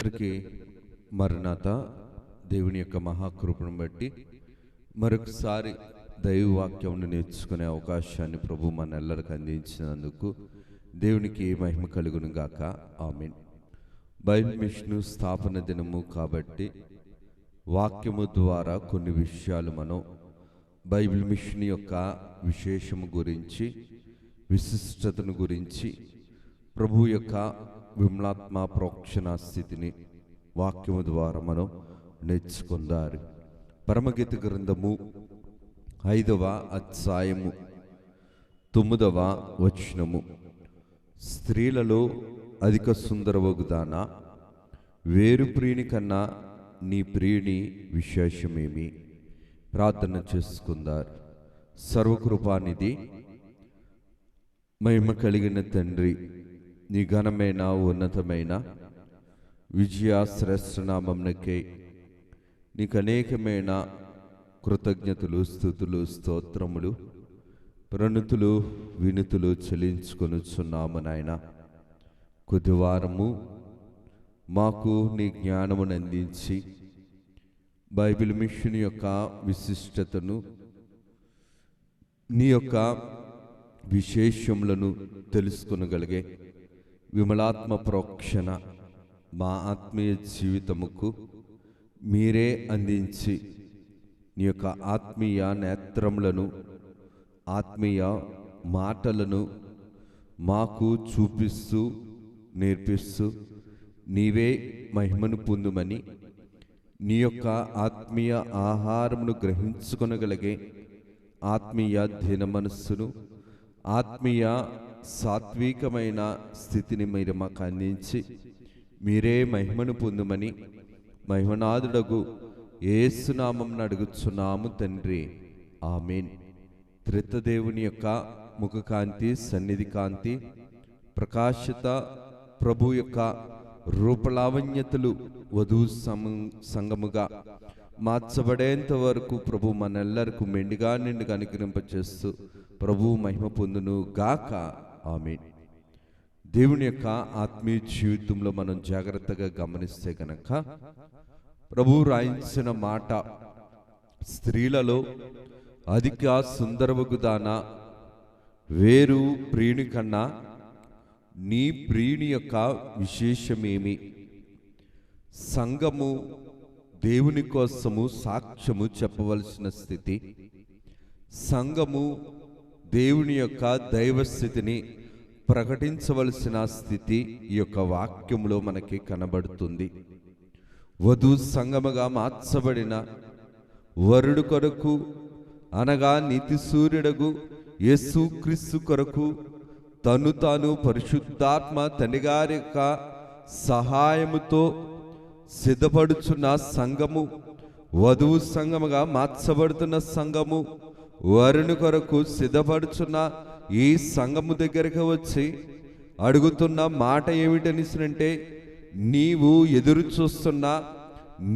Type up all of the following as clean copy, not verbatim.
అందరికీ మరణాత దేవుని యొక్క మహాకృపను బట్టి మరొకసారి దైవవాక్యం నేర్చుకునే అవకాశాన్ని ప్రభు మనందరికీ అందించినందుకు దేవునికి మహిమ కలుగును గాక. ఆమేన్. బైబిల్ మిషన్ స్థాపన దినము కాబట్టి వాక్యము ద్వారా కొన్ని విషయాలు మనం బైబిల్ మిషన్ యొక్క విశేషము గురించి, విశిష్టతను గురించి, ప్రభు యొక్క విమలాత్మ ప్రోక్షణ స్థితిని వాక్యము ద్వారా మనం నేర్చుకుందారు. పరమగీత గ్రంథము 5వ అధ్యాయము 9వ వచనము. స్త్రీలలో అధిక సుందరవగుదానా, వేరు ప్రియుని కన్నా నీ ప్రియుని విశేషమేమి? ప్రార్థన చేసుకుందారు. సర్వకృపానిధి, మహిమ కలిగిన తండ్రి, నీ ఘనమైన ఉన్నతమైన విజయ శ్రేష్ఠనామమునకై నీకు అనేకమైన కృతజ్ఞతలు, స్తుతులు, స్తోత్రములు, ప్రణతులు, వినుతులు చెల్లించుకొనుచున్నాము నాయన. కొద్దివారము మాకు నీ జ్ఞానమును అందించి బైబిల్ మిషన్ యొక్క విశిష్టతను, నీ యొక్క విశేషములను తెలుసుకొనగలిగే విమలాత్మ ప్రోక్షణ మా ఆత్మీయ జీవితముకు మీరే అందించి నీ యొక్క ఆత్మీయ నేత్రములను, ఆత్మీయ మాటలను మాకు చూపిస్తూ నేర్పిస్తూ నీవే మహిమను పొందుమని, నీ యొక్క ఆత్మీయ ఆహారమును గ్రహించుకొనగలిగే ఆత్మీయ దిన మనస్సును, ఆత్మీయ సాత్వికమైన స్థితిని మీరు మాకు అందించి మీరే మహిమను పొందుమని మహిమనాథుడగు యేసునామమున అడుగుచున్నాము తండ్రి. ఆమేన్. త్రిత్వదేవుని యొక్క ముఖకాంతి, సన్నిధి కాంతి, ప్రకాశత, ప్రభు యొక్క రూపలావణ్యతలు వధూ సంగముగా మార్చబడేంత వరకు ప్రభు మనెల్లరకు మెండుగా నిండుగా అనుగ్రహింపచేస్తూ ప్రభు మహిమ పొందును గాక. ఆమేన్. దేవుని యొక్క ఆత్మీయ జీవితంలో మనం జాగ్రత్తగా గమనిస్తే కనుక ప్రభు రాయించిన మాట, స్త్రీలలో అధిక సుందరవగుదానా, వేరు ప్రియుని కన్నా నీ ప్రియుని యొక్క విశేషమేమి? సంఘము దేవుని కోసము సాక్ష్యము చెప్పవలసిన స్థితి, సంఘము దేవుని యొక్క దైవస్థితిని ప్రకటించవలసిన స్థితి ఈ యొక్క వాక్యములో మనకి కనబడుతుంది. వధు సంగముగా మార్చబడిన వరుడు కొరకు అనగా నీతి సూర్యుడగు యేసుక్రీస్తు కొరకు తను తాను పరిశుద్ధాత్మ తండ్రి గారి యొక్క సహాయముతో సిద్ధపడుచున్న సంఘము, వధువు సంఘముగా మార్చబడుతున్న సంఘము, వరుని కొరకు సిద్ధపడుచున్న ఈ సంఘము దగ్గరికి వచ్చి అడుగుతున్న మాట ఏమిటనిసినంటే, నీవు ఎదురు చూస్తున్నా,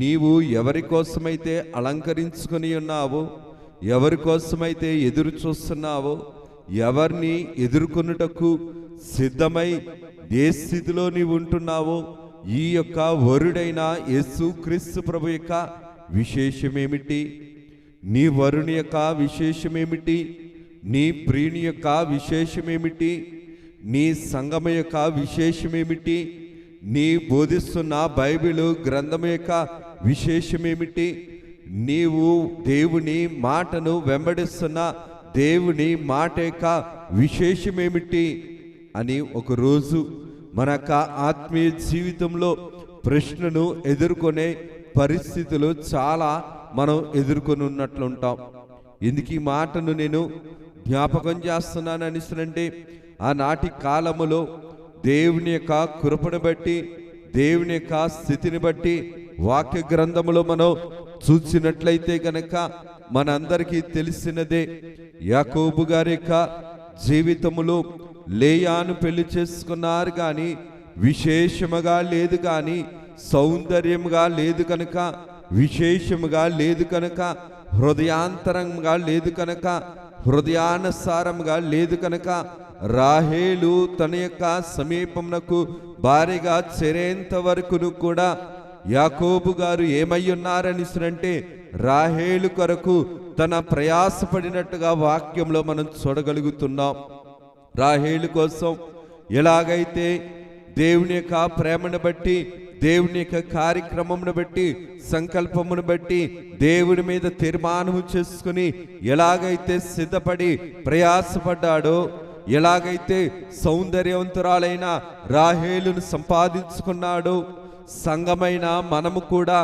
నీవు ఎవరి కోసమైతే అలంకరించుకొని ఉన్నావో, ఎవరి కోసమైతే ఎదురు చూస్తున్నావో, ఎవరిని ఎదుర్కొనుటకు సిద్ధమై ఏ స్థితిలో నీవు ఉంటున్నావో, ఈ యొక్క వరుడైన యేసుక్రీస్తు ప్రభు యొక్క విశేషమేమిటి? నీ వరుని యొక్క విశేషమేమిటి? నీ ప్రియుని యొక్క విశేషమేమిటి? నీ సంఘం యొక్క విశేషమేమిటి? నీ బోధిస్తున్న బైబిలు గ్రంథం యొక్క విశేషమేమిటి? నీవు దేవుని మాటను వెంబడిస్తున్న దేవుని మాట యొక్క విశేషమేమిటి అని ఒకరోజు మన ఆత్మీయ జీవితంలో ప్రశ్నను ఎదుర్కొనే పరిస్థితులు చాలా మనం ఎదుర్కొని ఉన్నట్లు ఉంటాం. ఎందుకు ఈ మాటను నేను జ్ఞాపకం చేస్తున్నాను అనిసనంటే, ఆనాటి కాలములో దేవుని యొక్క కృపను బట్టి, దేవుని యొక్క స్థితిని బట్టి వాక్య గ్రంథములో మనం చూసినట్లయితే గనక మనందరికీ తెలిసినదే. యాకోబు గారి యొక్క జీవితములో లేయాను పెళ్లి చేసుకున్నారు కానీ విశేషముగా లేదు, కానీ సౌందర్యముగా లేదు కనుక, విశేషముగా లేదు కనుక, హృదయాంతరంగా లేదు కనుక, హృదయానుసారంగా లేదు కనుక రాహేలు తన యొక్క సమీపమునకు భారీగా చేరేంత వరకును కూడా యాకోబు గారు ఏమై ఉన్నారని అంటే రాహేలు కొరకు తన ప్రయాసపడినట్టుగా వాక్యంలో మనం చూడగలుగుతున్నాం. రాహేలు కోసం ఎలాగైతే దేవుని యొక్క ప్రేమను బట్టి, దేవుని యొక్క కార్యక్రమమును బట్టి, సంకల్పమును బట్టి దేవుని మీద తీర్మానము చేసుకుని ఎలాగైతే సిద్ధపడి ప్రయాసపడ్డాడో, ఎలాగైతే సౌందర్యవంతురాలైన రాహేలును సంపాదించుకున్నాడో, సంఘమైన మనము కూడా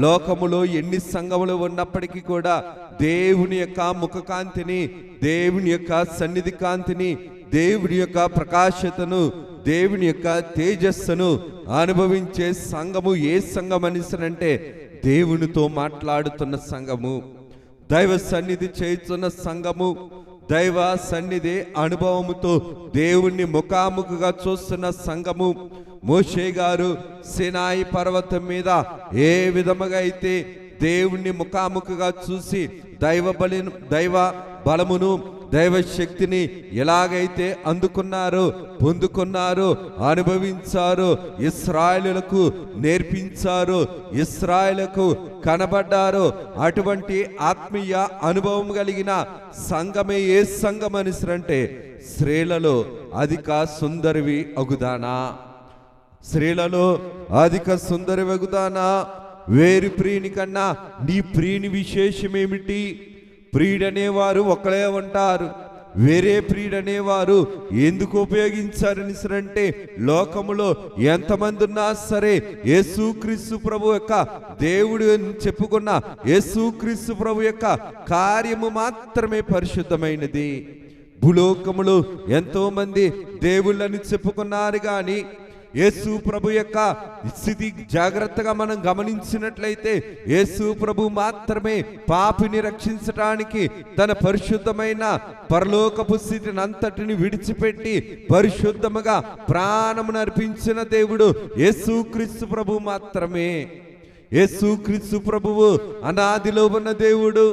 లోకములో ఎన్ని సంఘములు ఉన్నప్పటికీ కూడా దేవుని యొక్క ముఖకాంతిని, దేవుని యొక్క సన్నిధి కాంతిని, దేవుని యొక్క ప్రకాశతను, దేవుని యొక్క తేజస్సును అనుభవించే సంఘము ఏ సంఘం అంటే దేవునితో మాట్లాడుతున్న సంఘము, దైవ సన్నిధి చేస్తున్న సంఘము, దైవ సన్నిధి అనుభవముతో దేవుణ్ణి ముఖాముఖిగా చూస్తున్న సంఘము. మోషే గారు సినాయి పర్వతం మీద ఏ విధముగా అయితే దేవుణ్ణి ముఖాముఖిగా చూసి దైవ బలమును, దైవ శక్తిని ఎలాగైతే అందుకున్నారో, పొందుకున్నారో, అనుభవించారో, ఇశ్రాయేలులకు నేర్పించారో, ఇశ్రాయేలుకు కనబడ్డారో, అటువంటి ఆత్మీయ అనుభవం కలిగిన సంఘమే ఏ సంఘం అంటే స్త్రీలలో అధిక సుందరివి అగుదానా, స్త్రీలలో అధిక సుందరి వగుదానా, వేరు ప్రియుని కన్నా నీ ప్రియుని విశేషమేమిటి? ప్రియుడనేవారు ఒకలే ఉంటారు, వేరే ప్రియుడనేవారు ఎందుకు ఉపయోగించారని అంటే లోకములో ఎంతమంది ఉన్నా సరే యేసుక్రీస్తు ప్రభు యొక్క దేవుడు చెప్పుకున్న యేసుక్రీస్తు ప్రభు యొక్క కార్యము మాత్రమే పరిశుద్ధమైనది. భూలోకములో ఎంతో మంది దేవుళ్ళని చెప్పుకున్నారు కానీ యేసు ప్రభు యొక్క స్థితి జాగ్రత్తగా మనం గమనించినట్లయితే యేసు ప్రభు మాత్రమే పాపిని రక్షించడానికి తన పరిశుద్ధమైన పరలోకపు స్థితిని అంతటిని విడిచిపెట్టి పరిశుద్ధముగా ప్రాణమును అర్పించిన దేవుడు యేసుక్రీస్తు ప్రభు మాత్రమే. యేసుక్రీస్తు ప్రభువు అనాదిలో ఉన్న దేవుడు.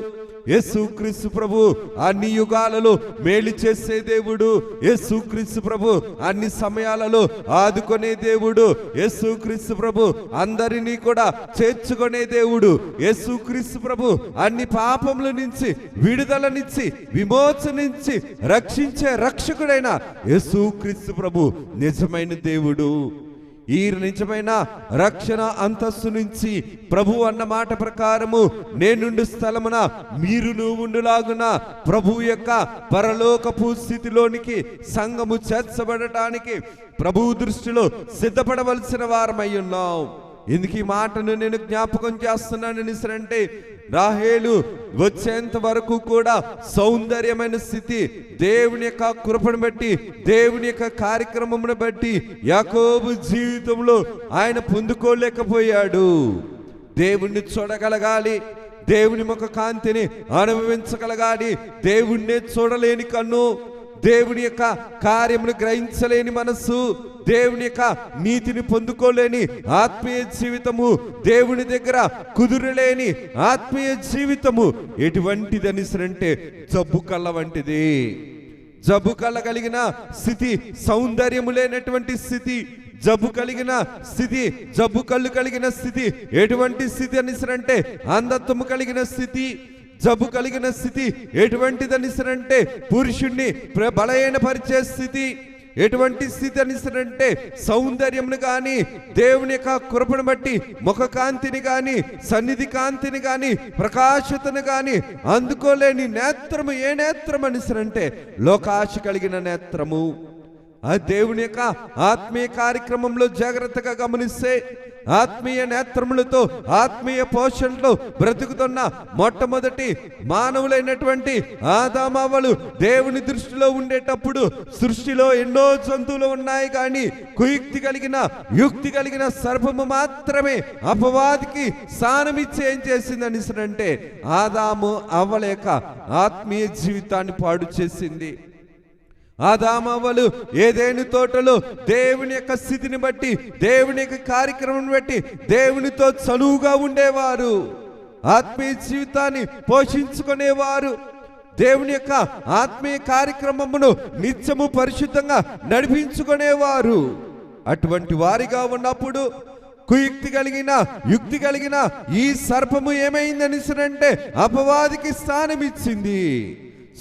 యేసుక్రీస్తు ప్రభు అన్ని యుగాలలో మేలు చేసే దేవుడు. యేసుక్రీస్తు ప్రభు అన్ని సమయాలలో ఆదుకునే దేవుడు. యేసుక్రీస్తు ప్రభు అందరినీ కూడా చేర్చుకునే దేవుడు. యేసుక్రీస్తు ప్రభు అన్ని పాపముల నుంచి విడుదలనిచ్చి విమోచనించి రక్షించే రక్షకుడైన యేసుక్రీస్తు ప్రభు నిజమైన దేవుడు. ఈ నిజమైన రక్షణ అంతస్తు నుంచి ప్రభు అన్న మాట ప్రకారము నేనుండు స్థలమున మీరును ఉండులాగున ప్రభు యొక్క పరలోకపు స్థితిలోనికి సంఘము చేర్చబడటానికి ప్రభు దృష్టిలో సిద్ధపడవలసిన వారమై ఉన్నాం. ఎందుకు ఈ మాటను నేను జ్ఞాపకం చేస్తున్నానని అంటే రాహేలు వచ్చేంత వరకు కూడా సౌందర్యమైన స్థితి దేవుని యొక్క కృపను బట్టి, దేవుని యొక్క కార్యక్రమమును బట్టి యాకోబు జీవితంలో ఆయన పొందుకోలేకపోయాడు. దేవుణ్ణి చూడగలగాలి, దేవుని ముఖ కాంతిని అనుభవించగలగాలి. దేవుణ్ణే చూడలేని కన్ను, దేవుని యొక్క కార్యమును గ్రహించలేని మనస్సు, దేవుని యొక్క నీతిని పొందుకోలేని ఆత్మీయ జీవితము, దేవుని దగ్గర కుదురలేని ఆత్మీయ జీవితము ఎటువంటిదని అంటే జబ్బు కళ్ళ వంటిది. జబ్బు కళ్ళ కలిగిన స్థితి సౌందర్యము లేనటువంటి స్థితి. జబ్బు కలిగిన స్థితి, జబ్బు కళ్ళు కలిగిన స్థితి ఎటువంటి స్థితి అని అంటే అంధత్వము కలిగిన స్థితి. జబ్బు కలిగిన స్థితి ఎటువంటిదని అంటే పురుషుణ్ణి బలహీనపరిచే స్థితి. ఎటువంటి స్థితి అని అంటే సౌందర్యమును కానీ, దేవుని యొక్క కృపను బట్టి ముఖ కాంతిని కానీ, సన్నిధి కాంతిని కానీ, ప్రకాశతను కానీ అందుకోలేని నేత్రము ఏ నేత్రం అని అంటే లోకాశ కలిగిన నేత్రము. ఆ దేవుని యొక్క ఆత్మీయ కార్యక్రమంలో జాగ్రత్తగా గమనిస్తే ఆత్మీయ నేత్రములతో ఆత్మీయ పోషణలో బ్రతుకుతున్న మొట్టమొదటి మానవులైనటువంటి ఆదామవ్వలు దేవుని దృష్టిలో ఉండేటప్పుడు సృష్టిలో ఎన్నో జంతువులు ఉన్నాయి కానీ కుయుక్తి కలిగిన, యుక్తి కలిగిన సర్పము మాత్రమే అపవాదికి స్థానమిచ్చి ఏం చేసిందని అంటే ఆదాము అవ్వల యొక్క ఆత్మీయ జీవితాన్ని పాడు చేసింది. ఆదామవ్వలు ఏదైనా తోటలో దేవుని యొక్క స్థితిని బట్టి, దేవుని యొక్క కార్యక్రమం బట్టి దేవునితో చనువుగా ఉండేవారు, ఆత్మీయ జీవితాన్ని పోషించుకునేవారు. దేవుని యొక్క ఆత్మీయ కార్యక్రమమును నిత్యము పరిశుద్ధంగా నడిపించుకునేవారు. అటువంటి వారిగా ఉన్నప్పుడు కుయుక్తి కలిగిన యుక్తి కలిగిన ఈ సర్పము ఏమైందని అంటే అపవాదికి స్థానం ఇచ్చింది.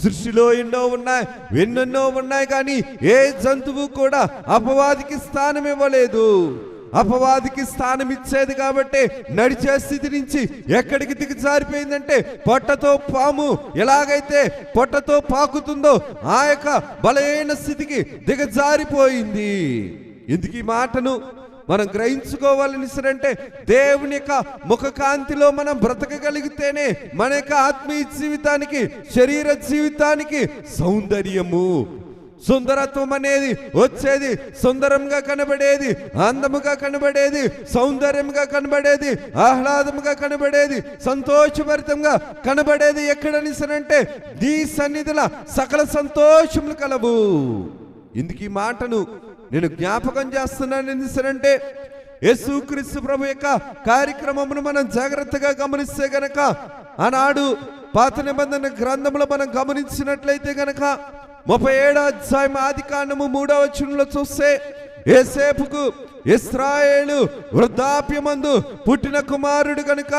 సృష్టిలో ఎన్నెన్నో ఉన్నాయి కానీ ఏ జంతువు కూడా అపవాదికి స్థానం ఇవ్వలేదు. అపవాదికి స్థానం ఇచ్చేది కాబట్టి నడిచే స్థితి నుంచి ఎక్కడికి దిగజారిపోయిందంటే పొట్టతో పాము ఎలాగైతే పొట్టతో పాకుతుందో ఆ యొక్క బలహీన స్థితికి దిగజారిపోయింది. ఎందుకు ఈ మాటను మనం గ్రహించుకోవాలని అంటే దేవుని యొక్క ముఖకాంతిలో మనం బ్రతకగలిగితేనే మన యొక్క ఆత్మీయ జీవితానికి శరీర జీవితానికి సౌందర్యము సుందరత్వం అనేది వచ్చేది. సుందరంగా కనబడేది, అందముగా కనబడేది, సౌందర్యంగా కనబడేది, ఆహ్లాదముగా కనబడేది, సంతోషభరితంగా కనబడేది ఎక్కడని అంటే నీ సన్నిధిలో సకల సంతోషములు కలవు. ఇందుకు ఈ మాటను నేను జ్ఞాపకం చేస్తున్నాను. ఎందుకంటే యేసుక్రీస్తు ప్రభు యొక్క కార్యక్రమమును మనం జాగ్రత్తగా గమనిస్తే గనక ఆనాడు పాత నిబంధన గ్రంథంలో మనం గమనించినట్లయితే గనక 37వ అధ్యాయం ఆదికాండము 3వ వచనంలో చూస్తే యోసేపుకు ఇశ్రాయేలు వృద్ధాప్యమందు పుట్టిన కుమారుడు గనుక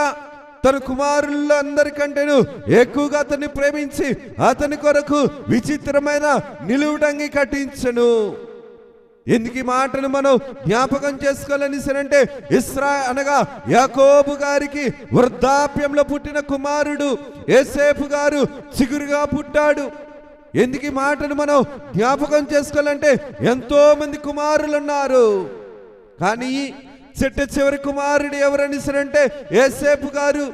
తన కుమారుల్లో అందరికంటేను ఎక్కువగా అతన్ని ప్రేమించి అతని కొరకు విచిత్రమైన నిలువుటంగి కట్టించెను. ఎందుకు ఈ మాటను మనం జ్ఞాపకం చేసుకోవాలని అంటే అనగా యాకోబు గారికి వృద్ధాప్యంలో పుట్టిన కుమారుడు యోసేపు గారు చిగురుగా పుట్టాడు. ఎందుకు ఈ మాటను మనం జ్ఞాపకం చేసుకోవాలంటే ఎంతో మంది కుమారులు ఉన్నారు కానీ చిట్ట చివరి కుమారుడు ఎవరని అంటే యోసేపు గారు.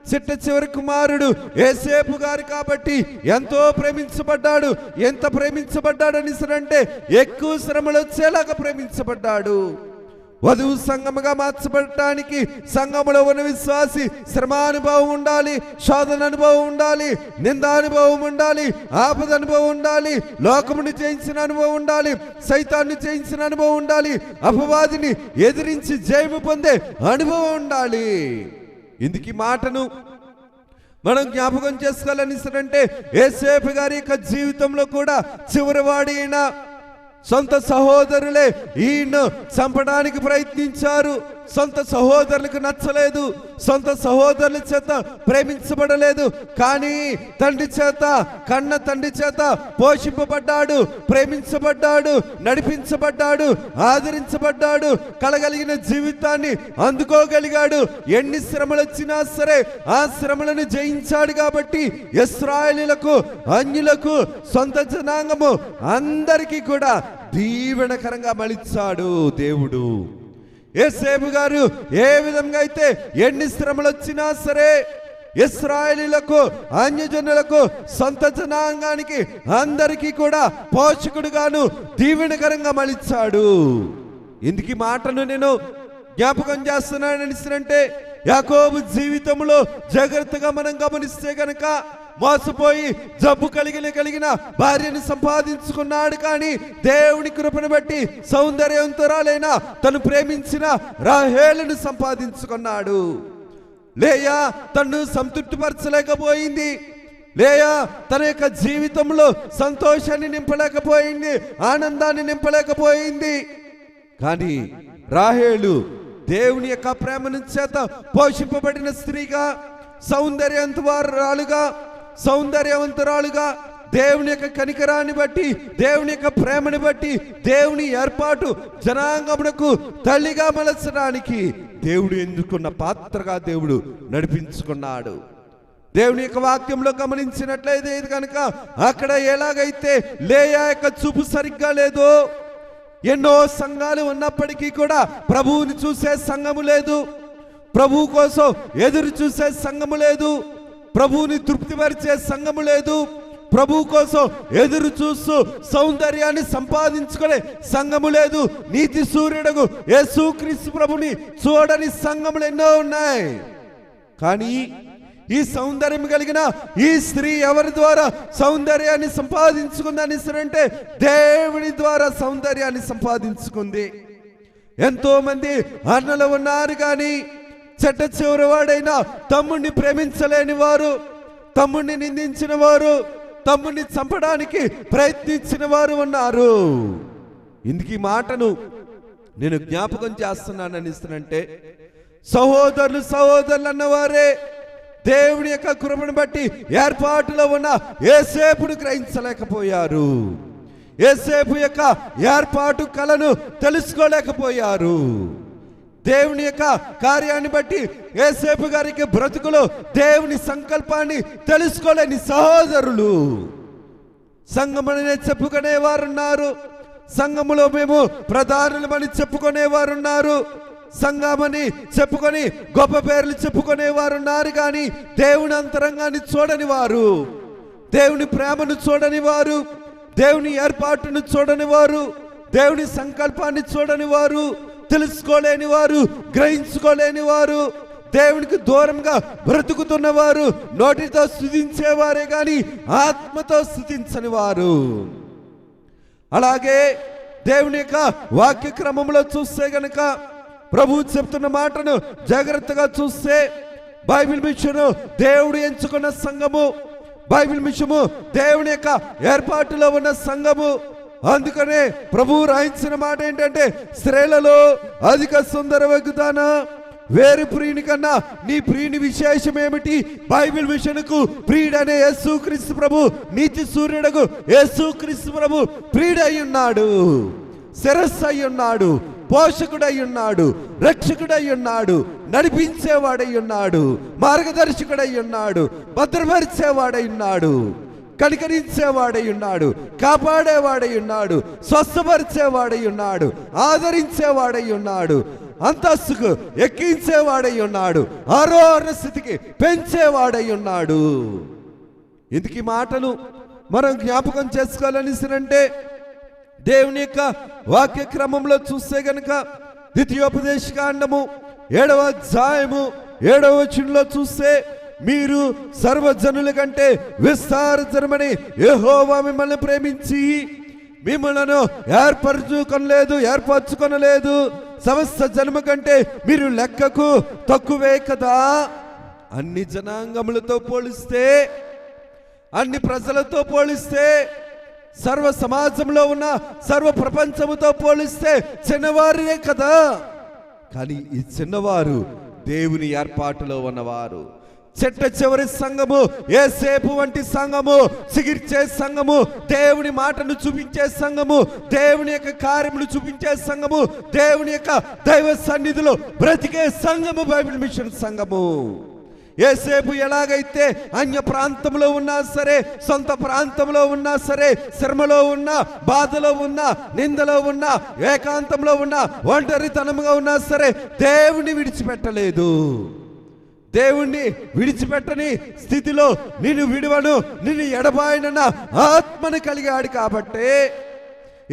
చిట్ట చివరి కుమారుడు యోసేపు గారు కాబట్టి ఎంతో ప్రేమించబడ్డాడు. ఎంత ప్రేమించబడ్డాడని అంటే ఎక్కువ శ్రమలు వచ్చేలాగా ప్రేమించబడ్డాడు. వధువు సంఘముగా మార్చబడటానికి సంఘములో ఉన్న విశ్వాసి శ్రమానుభవం ఉండాలి, శోధన అనుభవం ఉండాలి, నిందానుభవం ఉండాలి, ఆపద అనుభవం ఉండాలి, లోకమును జయించిన అనుభవం ఉండాలి, సైతాన్ని జయించిన అనుభవం ఉండాలి, అపవాదిని ఎదిరించి జయము పొందే అనుభవం ఉండాలి. ఇందుకు మాటను మనం జ్ఞాపకం చేసుకోవాలని అంటే యోసేపు గారి యొక్క జీవితంలో కూడా చివరివాడి అయిన సొంత సహోదరులే ఈయన్ను చంపడానికి ప్రయత్నించారు. సొంత సహోదరులకు నచ్చలేదు, సొంత సహోదరుల చేత ప్రేమించబడలేదు. కానీ తండ్రి చేత కన్న తండ్రి చేత పోషింపబడ్డాడు, ప్రేమించబడ్డాడు, నడిపించబడ్డాడు, ఆదరించబడ్డాడు, కలగలిగిన జీవితాన్ని అందుకోగలిగాడు. ఎన్ని శ్రమలు వచ్చినా సరే ఆ శ్రమలను జయించాడు. కాబట్టి ఇశ్రాయేలీయులకు, అన్యులకు, సొంత జనాంగము అందరికీ కూడా దీవెనకరంగా మలిచాడు దేవుడు. యోసేపు గారు ఏ విధంగా అయితే ఎన్ని శ్రమలు వచ్చినా సరే ఇశ్రాయేలీయులకు, అన్యజనులకు, సొంత జనాంగానికి అందరికీ కూడా పోషకుడుగాను దీవెనకరంగా మలిచాడు. ఇందుకు మాటను నేను జ్ఞాపకం చేస్తున్నానని అంటే యాకోబు జీవితంలో జాగ్రత్తగా మనం గమనిస్తే గనక మోసపోయి జబ్బు కలిగిన భార్యను సంపాదించుకున్నాడు. కానీ దేవుని కృపను బట్టి సౌందర్యవంతురాలైన తను ప్రేమించిన రాహేలును సంపాదించుకున్నాడు. లేయా తను సంతృప్తిపరచలేకపోయింది. లేయా తన యొక్క జీవితంలో సంతోషాన్ని నింపలేకపోయింది, ఆనందాన్ని నింపలేకపోయింది. కానీ రాహేలు దేవుని యొక్క ప్రేమను చేత పోషింపబడిన స్త్రీగా, సౌందర్యవంతురాలుగా దేవుని యొక్క కనికరాన్ని బట్టి, దేవుని యొక్క ప్రేమని బట్టి, దేవుని ఏర్పాటు జనాంగమునకు తల్లిగా మలచడానికి దేవుడు ఎన్నుకున్న పాత్రగా దేవుడు నడిపించుకున్నాడు. దేవుని యొక్క వాక్యంలో గమనించినట్లయితే కనుక అక్కడ ఎలాగైతే లేయా యొక్క చూపు సరిగ్గా లేదో, ఎన్నో సంఘాలు ఉన్నప్పటికీ కూడా ప్రభువుని చూసే సంఘము లేదు, ప్రభువు కోసం ఎదురు చూసే సంఘము లేదు, ప్రభువుని తృప్తిపరిచే సంఘము లేదు, ప్రభువు కోసం ఎదురు చూస్తూ సౌందర్యాన్ని సంపాదించుకునే సంఘము లేదు. నీతి సూర్యుడు యేసుక్రీస్తు ప్రభుని చూడని సంఘములు ఎన్నో ఉన్నాయి. కానీ ఈ సౌందర్యం కలిగిన ఈ స్త్రీ ఎవరి ద్వారా సౌందర్యాన్ని సంపాదించుకుందని అంటే దేవుని ద్వారా సౌందర్యాన్ని సంపాదించుకుంది. ఎంతో మంది అన్నలు ఉన్నారు కానీ చెట్ట చివరి వాడైనా తమ్ముడిని ప్రేమించలేని వారు, తమ్ముడిని నిందించిన వారు, తమ్ముని చంపడానికి ప్రయత్నించిన వారు ఉన్నారు. ఇందుకు ఈ మాటను నేను జ్ఞాపకం చేస్తున్నానని ఇస్తానంటే, సహోదరులు అన్నవారే దేవుని యొక్క కృపను బట్టి ఏర్పాటులో ఉన్న యోసేపును గ్రహించలేకపోయారు. యోసేపు యొక్క ఏర్పాటు కలను తెలుసుకోలేకపోయారు. దేవుని యొక్క కార్యాన్ని బట్టి యోసేపు గారికి బ్రతుకులో దేవుని సంకల్పాన్ని తెలుసుకోలేని సహోదరులు సంఘమని చెప్పుకునేవారున్నారు. సంఘములో మేము ప్రధానులమని చెప్పుకునేవారున్నారు. సంఘమని చెప్పుకొని గొప్ప పేర్లు చెప్పుకునేవారున్నారు. కానీ దేవుని అంతరంగాన్ని చూడని వారు, దేవుని ప్రేమను చూడని వారు, దేవుని ఏర్పాటును చూడని వారు, దేవుని సంకల్పాన్ని చూడని వారు, తెలుసుకోలేని వారు, గ్రహించుకోలేని వారు, దేవునికి దూరంగా బ్రతుకుతున్నవారు నోటితో స్తుతించేవారే కానీ ఆత్మతో స్తుతించని వారు. అలాగే దేవుని యొక్క వాక్య క్రమంలో చూస్తే గనక ప్రభువు చెప్తున్న మాటను జాగ్రత్తగా చూస్తే, బైబిల్ మిషను దేవుడు ఎంచుకున్న సంఘము, బైబిల్ మిషము దేవుని యొక్క ఏర్పాటులో ఉన్న సంఘము. అందుకనే ప్రభువు రాయించిన మాట ఏంటంటే, స్త్రీలలో అధిక సుందర వగుతానా, వేరు ప్రియుని కన్నా నీ ప్రియుని విశేషం ఏమిటి? బైబిల్ మిషన్కు ప్రియుడనే యేసుక్రీస్తు ప్రభు, నీతి సూర్యుడకు యేసుక్రీస్తు ప్రభు ప్రియుడై ఉన్నాడు, శిరస్సు అయి ఉన్నాడు, పోషకుడై ఉన్నాడు, రక్షకుడై ఉన్నాడు, నడిపించేవాడై ఉన్నాడు, మార్గదర్శకుడై ఉన్నాడు, భద్రపరిచేవాడై ఉన్నాడు, కనికరించేవాడై ఉన్నాడు, కాపాడేవాడై ఉన్నాడు, స్వస్థపరిచేవాడై ఉన్నాడు, ఆదరించేవాడై ఉన్నాడు, అంతస్తుకు ఎక్కించేవాడై ఉన్నాడు, ఆరోహణ స్థితికి పెంచేవాడై ఉన్నాడు. ఇందుకు మాటలు మనం జ్ఞాపకం చేసుకోవాలనిసినంటే, దేవుని యొక్క వాక్య క్రమంలో చూస్తే గనక ద్వితీయోపదేశకాండము 7వ అధ్యాయము 7వ వచనంలో చూస్తే, మీరు సర్వజనుల కంటే విస్తారజనమని యెహోవా మిమ్మల్ని ప్రేమించి మిమ్మలను ఏర్పరచుకొనలేదు, సమస్త జన్మ కంటే మీరు లెక్కకు తక్కువే కదా. అన్ని జనాంగములతో పోలిస్తే, అన్ని ప్రజలతో పోలిస్తే, సర్వ సమాజంలో ఉన్న సర్వ ప్రపంచముతో పోలిస్తే చిన్నవారే కదా. కానీ ఈ చిన్నవారు దేవుని ఏర్పాటులో ఉన్నవారు. చెట్ట చివరి సంఘము, యోసేపు వంటి సంఘము, చిగిర్చే సంఘము, దేవుని మాటను చూపించే సంఘము, దేవుని యొక్క కార్యములు చూపించే సంఘము, దేవుని యొక్క దైవ సన్నిధిలో బ్రతికే సంఘము బైబిల్ మిషన్ సంఘము. యోసేపు ఎలాగైతే అన్య ప్రాంతంలో ఉన్నా సరే, సొంత ప్రాంతంలో ఉన్నా సరే, శ్రమలో ఉన్నా, బాధలో ఉన్నా, నిందలో ఉన్నా, ఏకాంతంలో ఉన్నా, ఒంటరితనముగా ఉన్నా సరే దేవుని విడిచిపెట్టలేదు. దేవుణ్ణి విడిచిపెట్టని స్థితిలో నిన్ను విడువను, నిన్ను ఎడబాయనన్న ఆత్మను కలిగాడు. కాబట్టి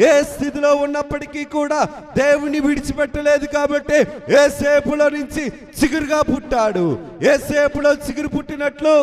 ఏ స్థితిలో ఉన్నప్పటికీ కూడా దేవుని విడిచిపెట్టలేదు. కాబట్టి యోసేపులో నుంచి చిగురుగా పుట్టాడు. యోసేపులో చిగురు పుట్టినట్లు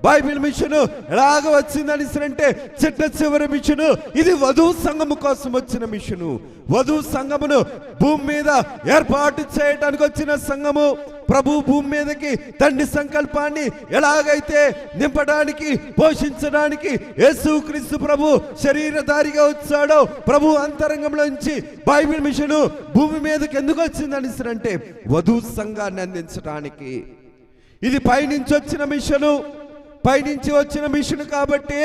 బైబిల్ మిషను ఎలాగ వచ్చిందని అంటే, చిట్ట చివరి మిషను ఇది వధువు సంఘము కోసం వచ్చిన మిషను. వధువు సంఘమును భూమి మీద ఏర్పాటు చేయడానికి వచ్చిన సంఘము. ప్రభు భూమి మీదకి తండ్రి సంకల్పాన్ని ఎలాగైతే నింపడానికి, పోషించడానికి యేసుక్రీస్తు ప్రభు శరీరధారిగా వచ్చాడో, ప్రభు అంతరంగంలో నుంచి బైబిల్ మిషను భూమి మీదకి ఎందుకు వచ్చిందని అంటే, వధువు సంఘాన్ని అందించడానికి. ఇది పైనుంచి వచ్చిన మిషను, పైనుంచి వచ్చిన మిషన్ కాబట్టి,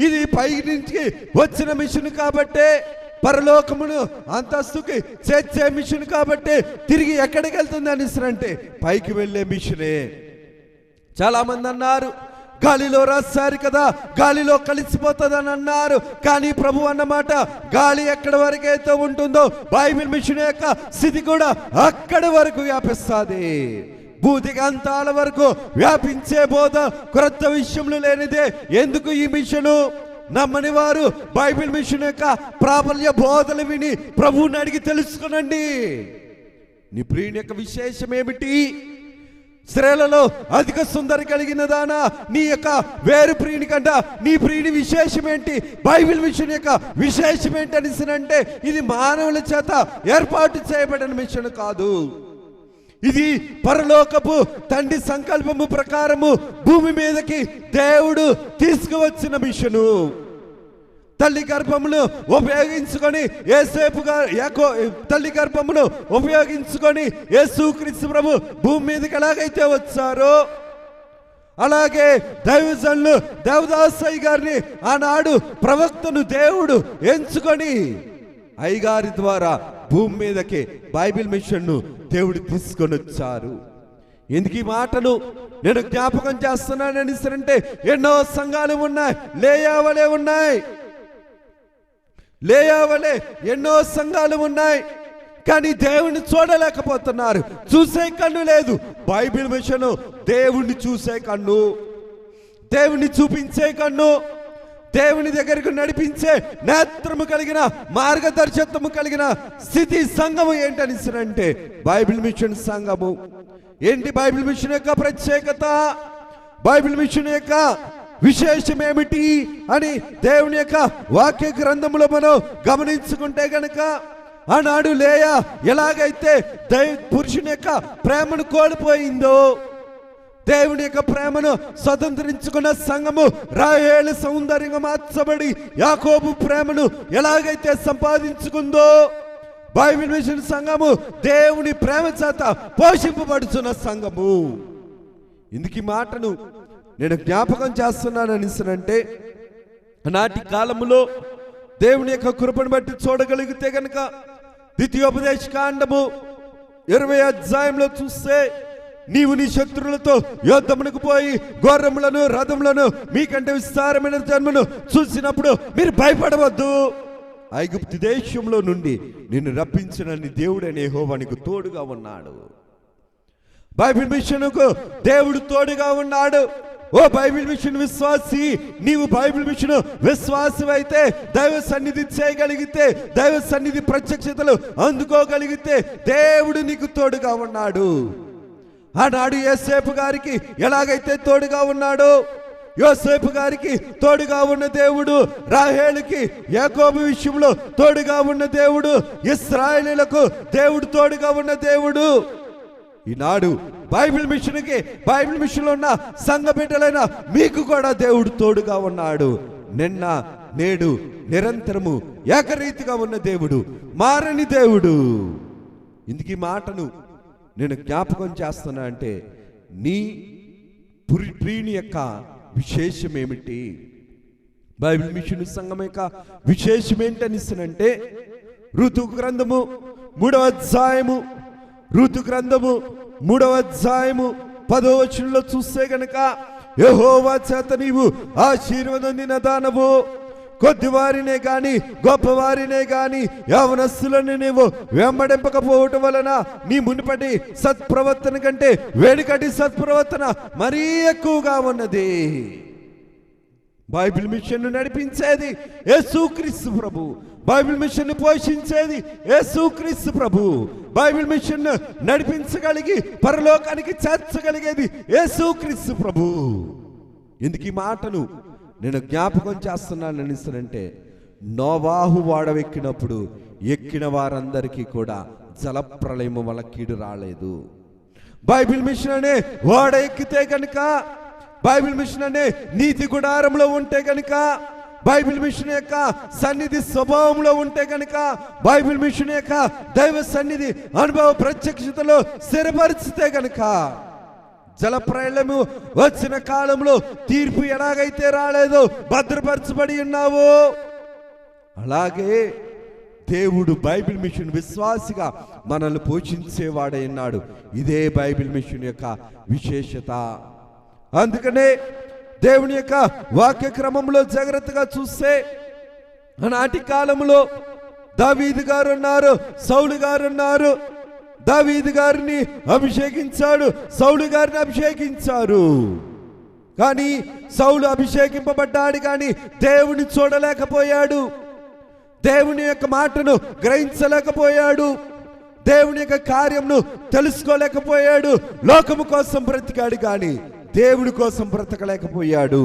ఇది పైనుంచి వచ్చిన మిషన్ కాబట్టి, పరలోకమును అంతస్తుకి చేర్చే మిషన్ కాబట్టి తిరిగి ఎక్కడికి వెళ్తుంది అంటే పైకి వెళ్ళే మిషనే. చాలా మంది అన్నారు, గాలిలో రాశారు కదా, గాలిలో కలిసిపోతుందని అన్నారు. కానీ ప్రభు అన్నమాట, గాలి ఎక్కడి వరకైతే ఉంటుందో బైబిల్ మిషన్ యొక్క స్థితి కూడా అక్కడి వరకు వ్యాపిస్తుంది. భూదిగంతాల వరకు వ్యాపించే బోధ క్రొత్త విషయంలో లేనిదే. ఎందుకు ఈ మిషను? నమ్మని వారు బైబిల్ మిషన్ యొక్క ప్రాబల్య బోధలు విని ప్రభువుని అడిగి తెలుసుకునండి. నీ ప్రియుని యొక్క విశేషం ఏమిటి? స్త్రీలలో అధిక సుందరి కలిగిన దానా, నీ యొక్క వేరు ప్రియుని కంట నీ ప్రియుని విశేషం ఏంటి? బైబిల్ మిషన్ యొక్క విశేషం ఏంటి అంటే, ఇది మానవుల చేత ఏర్పాటు చేయబడిన మిషన్ కాదు. ఇది పరలోకపు తండ్రి సంకల్పము ప్రకారము భూమి మీదకి దేవుడు తీసుకువచ్చిన మిషను. తల్లి గర్భమును ఉపయోగించుకొని తల్లి గర్భమును ఉపయోగించుకొని యేసుక్రీస్తు ప్రభు భూమి మీదకి ఎలాగైతే వచ్చారో, అలాగే దైవజనులు దేవదాసయ్య గారిని ఆనాడు ప్రవక్తను దేవుడు ఎంచుకొని అయ్యగారి ద్వారా భూమి మీదకి బైబిల్ మిషన్ను దేవుడు తీసుకొని వచ్చారు. ఎందుకు ఈ మాటను నేను జ్ఞాపకం చేస్తున్నానని అంటే, ఎన్నో సంఘాలు ఉన్నాయి, లేయావలే ఉన్నాయి, లేయావలే ఎన్నో సంఘాలు ఉన్నాయి, కానీ దేవుణ్ణి చూడలేకపోతున్నారు. చూసే కన్ను లేదు. బైబిల్ మిషను దేవుణ్ణి చూసే కన్ను, దేవుణ్ణి చూపించే కన్ను, దేవుని దగ్గరకు నడిపించే నేత్రము కలిగిన మార్గదర్శకత్వము కలిగిన స్థితి సంఘము ఏంటని అంటే బైబిల్ మిషన్ సంఘము. ఏంటి బైబిల్ మిషన్ యొక్క ప్రత్యేకత, బైబిల్ మిషన్ యొక్క విశేషం ఏమిటి అని దేవుని యొక్క వాక్య గ్రంథములో మనం గమనించుకుంటే గనక, ఆనాడు లేయా ఎలాగైతే పురుషుని యొక్క ప్రేమను కోల్పోయిందో, దేవుని యొక్క ప్రేమను స్వతంత్రించుకున్న సంఘము రాహేలు సౌందర్యంగా మార్చబడి యాకోబు ప్రేమను ఎలాగైతే సంపాదించుకుందో, బైబిల్ మిషన్ సంఘము దేవుని ప్రేమ చేత పోషింపబడుతున్న సంఘము. ఇందుకు మాటను నేను జ్ఞాపకం చేస్తున్నానని అంటే, నాటి కాలములో దేవుని యొక్క కృపను బట్టి చూడగలిగితే గనక ద్వితీయోపదేశ కాండము 20వ అధ్యాయంలో చూస్తే, నీవు నీ శత్రువులతో యుద్ధమునకు పోయి గొర్రెములను రథములను మీకంటే విస్తారమైన జన్మను చూసినప్పుడు మీరు భయపడవద్దు, ఐగుప్తు దేశంలో నుండి నిన్ను రప్పించిన నీ దేవుడనే యెహోవా నీకు తోడుగా ఉన్నాడు. బైబిల్ మిషన్కు దేవుడు తోడుగా ఉన్నాడు. ఓ బైబిల్ మిషన్ విశ్వాసి, నీవు బైబిల్ మిషన్ విశ్వాసి అయితే, దైవ సన్నిధి చేయగలిగితే, దైవ సన్నిధి ప్రత్యక్షతలు అందుకోగలిగితే దేవుడు నీకు తోడుగా ఉన్నాడు. ఆనాడు యోసేపు గారికి ఎలాగైతే తోడుగా ఉన్నాడో, యోసేపు గారికి తోడుగా ఉన్న దేవుడు రాహేలుకి యాకోబు విషయంలో తోడుగా ఉన్న దేవుడు, ఇశ్రాయేలీయులకు దేవుడు తోడుగా ఉన్న దేవుడు, ఈనాడు బైబిల్ మిషన్కి బైబిల్ మిషన్లో ఉన్న సంఘ బిడ్డలైన మీకు కూడా దేవుడు తోడుగా ఉన్నాడు. నిన్న నేడు నిరంతరము ఏకరీతిగా ఉన్న దేవుడు, మారని దేవుడు. ఇందుకు ఈ మాటను నేను జ్ఞాపకం చేస్తున్నా అంటే, నీ ప్రియుని యొక్క విశేషం ఏమిటి, బైబిల్ మిషన్ సంఘం యొక్క విశేషం ఏంటనిస్తానంటే, ఋతు గ్రంథము 3వ అధ్యాయము, ఋతు గ్రంథము 3వ అధ్యాయము 10వ వచనంలో చూస్తే గనక, యెహోవా చేత నీవు ఆశీర్వాదొందిన దానవు, కొద్దివారినే గాని గొప్పవారినే గాని యవనస్తులను నీవు వెంబడింపకపోవటం వలన నీ మునుపటి సత్ప్రవర్తన కంటే వేడికటి సత్ప్రవర్తన మరీ ఎక్కువగా ఉన్నది. బైబిల్ మిషన్ నడిపించేది యేసుక్రీస్తు ప్రభు, బైబిల్ మిషన్ పోషించేది యేసుక్రీస్తు ప్రభు, బైబిల్ మిషన్ నడిపించగలిగి పరలోకానికి చేర్చగలిగేది యేసుక్రీస్తు ప్రభు. ఎందుకు ఈ మాటను నేను జ్ఞాపకం చేస్తున్నానని అంటే, నోవాహు వాడవెక్కినప్పుడు ఎక్కిన వారందరికీ కూడా జలప్రళయము వల్ల కీడు రాలేదు. బైబిల్ మిషన్ అనే వాడ ఎక్కితే కనుక, బైబిల్ మిషన్ అనే నీతి గుడారంలో ఉంటే కనుక, బైబిల్ మిషన్ యొక్క సన్నిధి స్వభావంలో ఉంటే కనుక, బైబిల్ మిషన్ యొక్క దైవ సన్నిధి అనుభవ ప్రత్యక్షతలో స్థిరపరిచితే కనుక, జలప్రళయము వచ్చిన కాలంలో తీర్పు ఎలాగైతే రాలేదో భద్రపరచబడి ఉన్నావో, అలాగే దేవుడు బైబిల్ మిషన్ విశ్వాసిగా మనల్ని పోషించేవాడై ఉన్నాడు. ఇదే బైబిల్ మిషన్ యొక్క విశేషత. అందుకనే దేవుని యొక్క వాక్య క్రమంలో జాగ్రత్తగా చూస్తే, ఆనాటి కాలంలో దావీదు గారు ఉన్నారు, సౌలు గారు ఉన్నారు. దావీదు గారిని అభిషేకించాడు, సౌలు గారిని అభిషేకించారు. కానీ సౌలు అభిషేకింపబడ్డాడు, కానీ దేవుని చూడలేకపోయాడు, దేవుని యొక్క మాటను గ్రహించలేకపోయాడు, దేవుని యొక్క కార్యమును తెలుసుకోలేకపోయాడు. లోకము కోసం బ్రతికాడు, కానీ దేవుడి కోసం బ్రతకలేకపోయాడు.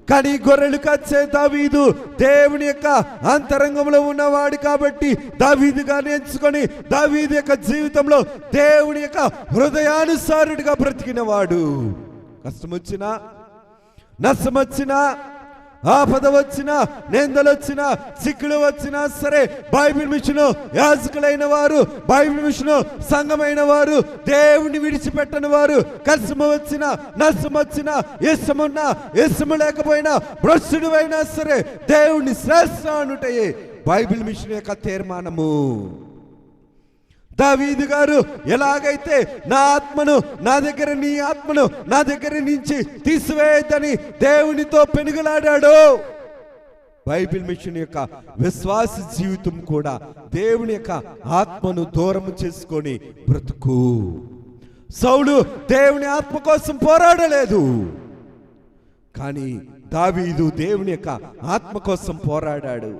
కానీ గొర్రెలు కాచే దావీదు దేవుని యొక్క అంతరంగంలో ఉన్నవాడు కాబట్టి దావీదుగా ఎంచుకొని దావీదు యొక్క జీవితంలో దేవుని యొక్క హృదయానుసారుడిగా బ్రతికినవాడు. కష్టం వచ్చినా, నష్టం వచ్చినా, ఆపద వచ్చినా, నిందలు వచ్చినా, చిక్కులు వచ్చినా సరే బైబిల్ మిషన్ యాజకులైన వారు, బైబిల్ మిషన్ సంఘమైన వారు, దేవుని విడిచిపెట్టని వారు, కష్టం వచ్చినా, నష్టం వచ్చినా, ఇష్టమున్నా ఇష్టము లేకపోయినా, భ్రష్టుడు అయినా సరే దేవుని శ్రేష్ఠ అనుటయే బైబిల్ మిషన్ యొక్క తీర్మానము. దావీదు గారు ఎలాగైతే నా ఆత్మను నా దగ్గర, నీ ఆత్మను నా దగ్గర నుంచి తీసివేయద్దని దేవునితో పెనుగులాడాడు, బైబిల్ మిషన్ యొక్క విశ్వాస జీవితం కూడా దేవుని యొక్క ఆత్మను దూరం చేసుకొని బ్రతుకు. సౌలు దేవుని ఆత్మ కోసం పోరాడలేదు, కానీ దావీదు దేవుని యొక్క ఆత్మ కోసం పోరాడాడు.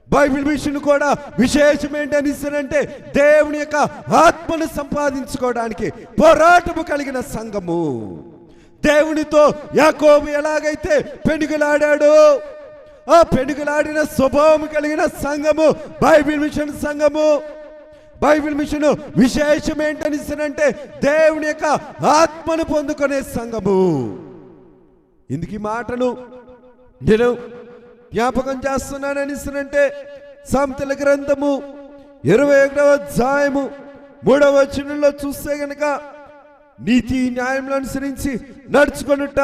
బైబిల్ మిషన్ కూడా విశేషం ఏంటనిస్తానంటే దేవుని యొక్క ఆత్మను సంపాదించుకోవడానికి పోరాటము కలిగిన సంఘము. దేవునితో యాకోబు ఎలాగైతే పెనుగులాడాడో ఆ పెనుగులాడిన స్వభావం కలిగిన సంఘము బైబిల్ మిషన్ సంఘము. బైబిల్ మిషన్ విశేషం ఏంటనిస్తానంటే దేవుని యొక్క ఆత్మను పొందుకునే సంఘము. ఇందుకు ఈ మాటను నేను జ్ఞాపకం చేస్తున్నాననిస్తానంటే సామెతల గ్రంథము 21వ అధ్యాయము 3వ వచనంలో చూస్తే గనక నీతి న్యాయములను అనుసరించి నడుచుకొనుట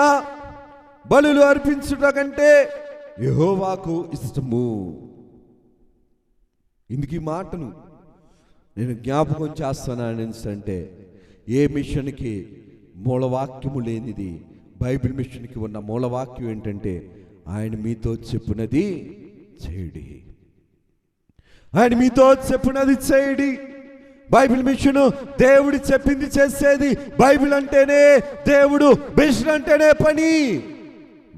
బలులు అర్పించుట కంటే యెహోవాకు ఇష్టము. ఇందుకు ఈ మాటను నేను జ్ఞాపకం చేస్తున్నానంటే ఏ మిషన్కి మూలవాక్యము లేనిది బైబిల్ మిషన్కి ఉన్న మూలవాక్యం ఏంటంటే ఆయన మీతో చెప్పునది చేయుడి, ఆయన మీతో చెప్పునది చేయుడి. బైబిల్ మిషన్ దేవుడు చెప్పింది చేసేది. బైబిల్ అంటేనే దేవుడు, మిషన్ అంటేనే పని.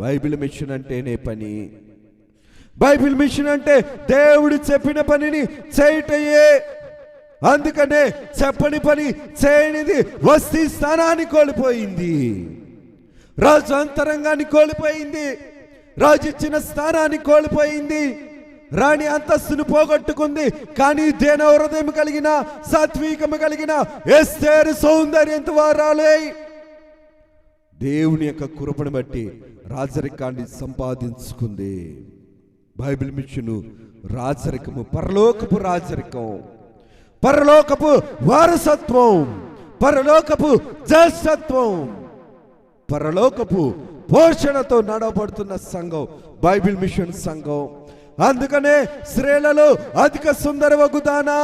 బైబిల్ మిషన్ అంటేనే పని. బైబిల్ మిషన్ అంటే దేవుడు చెప్పిన పనిని చేయటయే. అందుకనే చెప్పని పని చేయనిది వస్తీ స్థానాన్ని కోల్పోయింది, రాజు అంతరంగాన్ని కోల్పోయింది, రాజు ఇచ్చిన స్థానాన్ని కోల్పోయింది, రాణి అంతస్తును పోగొట్టుకుంది. కానీ దేన హృదయం కలిగిన, సాత్వికము కలిగిన ఎస్తేరు సౌందర్యంతో వారాలే దేవుని యొక్క కృపను బట్టి రాజరికాన్ని సంపాదించుకుంది. బైబిల్ మిషన్ రాజరికము, పరలోకపు రాజరికం, పరలోకపు వారసత్వం, పరలోకపు జ్యేష్ఠత్వం, పరలోకపు పోషణతో నడవబడుతున్న సంఘం బైబిల్ మిషన్ సంఘం. అందుకనే స్త్రీలలో అధిక సుందరవగుదానా,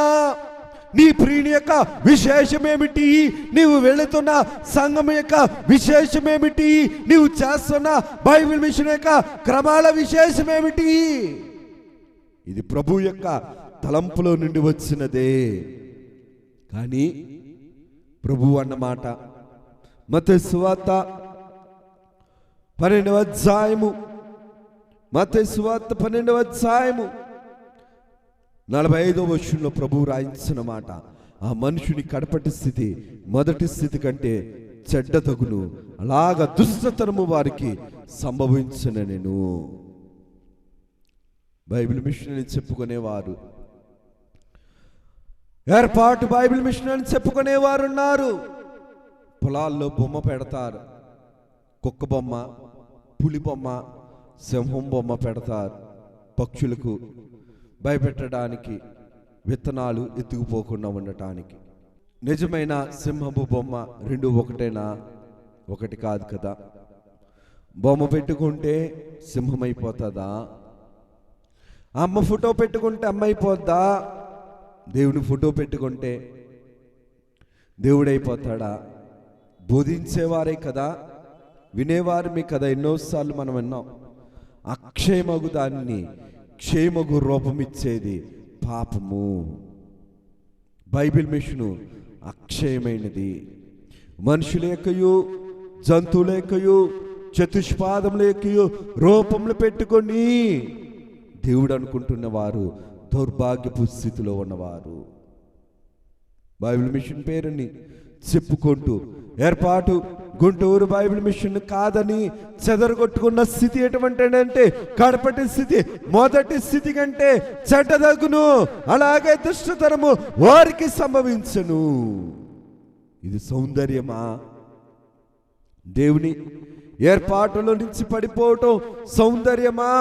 నీ ప్రియుని యొక్క విశేషమేమిటి, నీవు వెళుతున్న సంఘం యొక్క విశేషమేమిటి, నీవు చేస్తున్న బైబిల్ మిషన్ యొక్క క్రమాల విశేషమేమిటి? ఇది ప్రభు యొక్క తలంపులో నుండి వచ్చినదే. కానీ ప్రభు అన్నమాట మత్తయి సువార్త 12వ అధ్యాయము, మత్తయి సువార్త 12వ అధ్యాయము 45వ వచనంలో ప్రభువు రాయించిన మాట, ఆ మనుషుని కడపటి స్థితి మొదటి స్థితి కంటే చెడ్డ తగును, అలాగా దుష్టతనము వారికి సంభవించిన. నేను బైబిల్ మిషన్ అని చెప్పుకునేవారు, ఏర్పాటు బైబిల్ మిషన్ అని చెప్పుకునేవారు ఉన్నారు. పొలాల్లో బొమ్మ పెడతారు, కుక్క బొమ్మ, పులి బొమ్మ, సింహం బొమ్మ పెడతారు పక్షులకు భయపెట్టడానికి, విత్తనాలు ఎత్తుకుపోకుండా ఉండటానికి. నిజమైన సింహపు బొమ్మ రెండు ఒకటేనా? ఒకటి కాదు కదా. బొమ్మ పెట్టుకుంటే సింహం అయిపోతుందా? అమ్మ ఫోటో పెట్టుకుంటే అమ్మ అయిపోద్దా? దేవుని ఫోటో పెట్టుకుంటే దేవుడైపోతాడా? బోధించేవారే కదా, వినేవారమే కదా. ఎన్నోసార్లు మనం విన్నాం, అక్షయమగు దాన్ని క్షేమగు రూపమిచ్చేది పాపము. బైబిల్ మిషను అక్షయమైనది. మనుషుల యొక్కయు జంతువుల యొక్కయు చతుష్పాదముల యొక్కయు రూపములు పెట్టుకొని దేవుడు అనుకుంటున్న వారు దౌర్భాగ్యపు స్థితిలో ఉన్నవారు. బైబిల్ మిషన్ పేరుని చెప్పుకుంటూ ఏర్పాటు గుంటూరు బైబిల్ మిషన్ కాదని చెదరగొట్టుకున్న స్థితి ఎటువంటిదంటే కడపటి స్థితి మొదటి స్థితి కంటే చెడ్డదగును, అలాగే దుష్టతరము వారికి సంభవించును. ఇది సౌందర్యమా? దేవుని ఏర్పాటులో నుంచి పడిపోవటం సౌందర్యమా?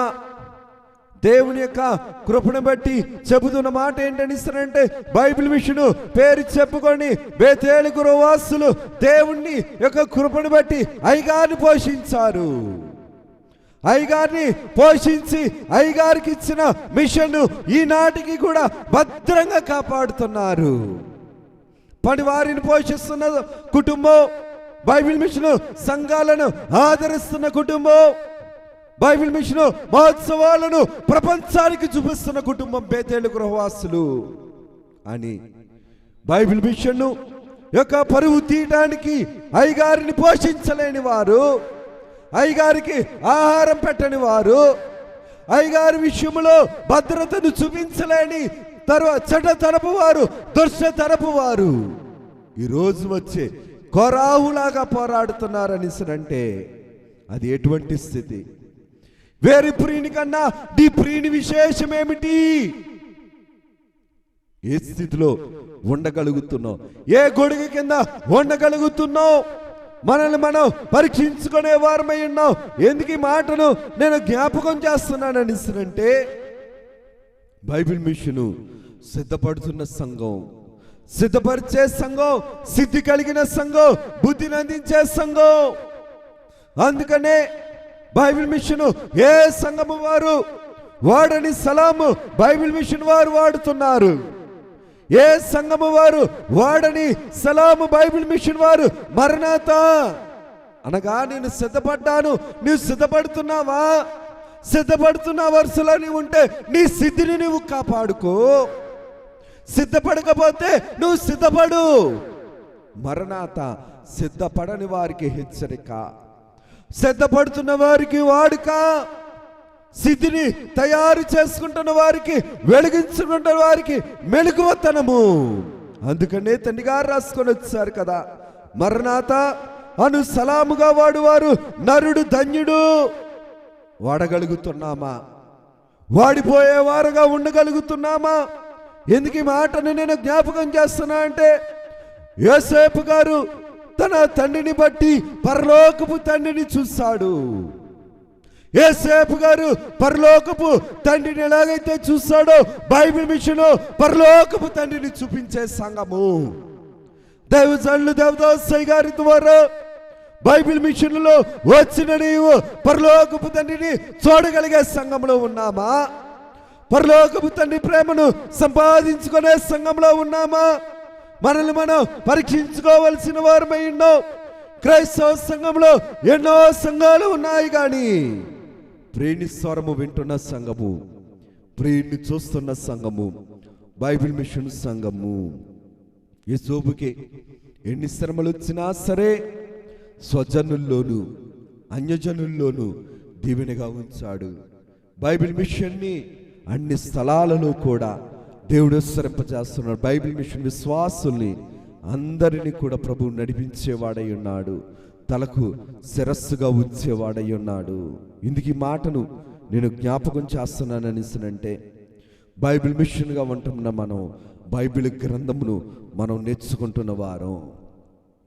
దేవుని యొక్క కృపను బట్టి చెబుతున్న మాట ఏంటని ఇస్తారంటే, బైబిల్ మిషన్ పేరు చెప్పుకొని బేతేలు గురువాసులు దేవుణ్ణి యొక్క కృపను బట్టి అయ్యగారిని పోషించారు. అయ్యగారిని పోషించి అయ్యగారికి ఇచ్చిన మిషన్ ఈనాటికి కూడా భద్రంగా కాపాడుతున్నారు. పనివారిని పోషిస్తున్న కుటుంబం బైబిల్ మిషన్, సంఘాలను ఆదరిస్తున్న కుటుంబం బైబిల్ మిషన్ మహోత్సవాలను ప్రపంచానికి చూపిస్తున్న కుటుంబం బేతేలు గృహవాసులు అని బైబిల్ మిషన్ యొక్క పరువు తీయడానికి అయ్యగారిని పోషించలేని వారు, అయ్యగారికి ఆహారం పెట్టని వారు, అయ్యగారి విషయంలో భద్రతను చూపించలేని చెడ్డ తరపు వారు, దుష్ట తరపు వారు ఈరోజు వచ్చే కొరాహులాగా పోరాడుతున్నారని అంటే అది ఎటువంటి స్థితి? వేరే ప్రియుని కన్నా నీ ప్రియుని విశేషం ఏమిటి? ఏ స్థితిలో ఉండగలుగుతున్నావు? ఏ గొడుగు కింద ఉండగలుగుతున్నావు? మనల్ని మనం పరీక్షించుకునే వారమై ఉన్నాం. ఎందుకు ఈ మాటను నేను జ్ఞాపకం చేస్తున్నానని అంటే, బైబిల్ మిషన్ సిద్ధపడుతున్న సంఘం, సిద్ధపరిచే సంఘం, సిద్ధి కలిగిన సంఘం, బుద్ధిని అందించే సంఘం. అందుకనే బైబిల్ మిషన్ ఏ సంఘము వారు వాడని సలాము బైబిల్ మిషన్ వారు వాడుతున్నారు. ఏ సంఘము వారు వాడని సలాము బైబిల్ మిషన్ వారు మరణాత అనగా నేను సిద్ధపడ్డాను. నీవు సిద్ధపడుతున్నావా? సిద్ధపడుతున్న వరుసలో నీవు ఉంటే నీ సిద్ధిని నువ్వు కాపాడుకో. సిద్ధపడకపోతే నువ్వు సిద్ధపడు. మరణాత సిద్ధపడని వారికి హెచ్చరిక, సిద్ధపడుతున్న వారికి వాడుక, సిద్ధిని తయారు చేసుకుంటున్న వారికి, వెలిగించుకుంటున్న వారికి మెలకువతనము. అందుకనే తండ్రి గారు రాసుకొని వచ్చారు కదా, మరణాత అను సలాముగా వాడువారు నరుడు ధన్యుడు. వాడగలుగుతున్నామా? వాడిపోయేవారుగా ఉండగలుగుతున్నామా? ఎందుకు ఈ మాటను నేను జ్ఞాపకం చేస్తున్నా అంటే, యోసేపు గారు తన తండ్రిని బట్టి పరలోకపు తండ్రిని చూశాడు. యోసేపు గారు పరలోకపు తండ్రిని ఎలాగైతే చూశాడో బైబిల్ మిషన్ పరలోకపు తండ్రిని చూపించే సంఘము. దైవజనులు దేవదాసయ్య గారి ద్వారా బైబిల్ మిషన్లో వచ్చిన నీవు పరలోకపు తండ్రిని చూడగలిగే సంఘంలో ఉన్నామా? పరలోకపు తండ్రి ప్రేమను సంపాదించుకునే సంఘంలో ఉన్నామా? మనల్ని మనం పరీక్షించుకోవలసిన వారమై ఉన్నాం. క్రైస్తవ సంఘంలో ఎన్నో సంఘాలు ఉన్నాయి, కానీ ప్రియుని స్వరము వింటున్న సంఘము, ప్రియుని చూస్తున్న సంఘము బైబిల్ మిషన్ సంఘము. యేసోబుకి ఎన్ని శ్రమలు వచ్చినా సరే స్వజనుల్లోనూ అన్యజనుల్లోనూ దీవెనగా ఉంచాడు. బైబిల్ మిషన్ని అన్ని స్థలాలలో కూడా దేవుడు విస్తరింపజేస్తున్నాడు. బైబిల్ మిషన్ విశ్వాసుల్ని అందరినీ కూడా ప్రభువు నడిపించేవాడై ఉన్నాడు. తలకు శిరస్సుగా ఉంచేవాడై ఉన్నాడు. ఇందుకు ఈ మాటను నేను జ్ఞాపకం చేస్తున్నానని అంటే, బైబిల్ మిషన్గా ఉంటున్న మనం బైబిల్ గ్రంథమును మనం నేర్చుకుంటున్న వారం.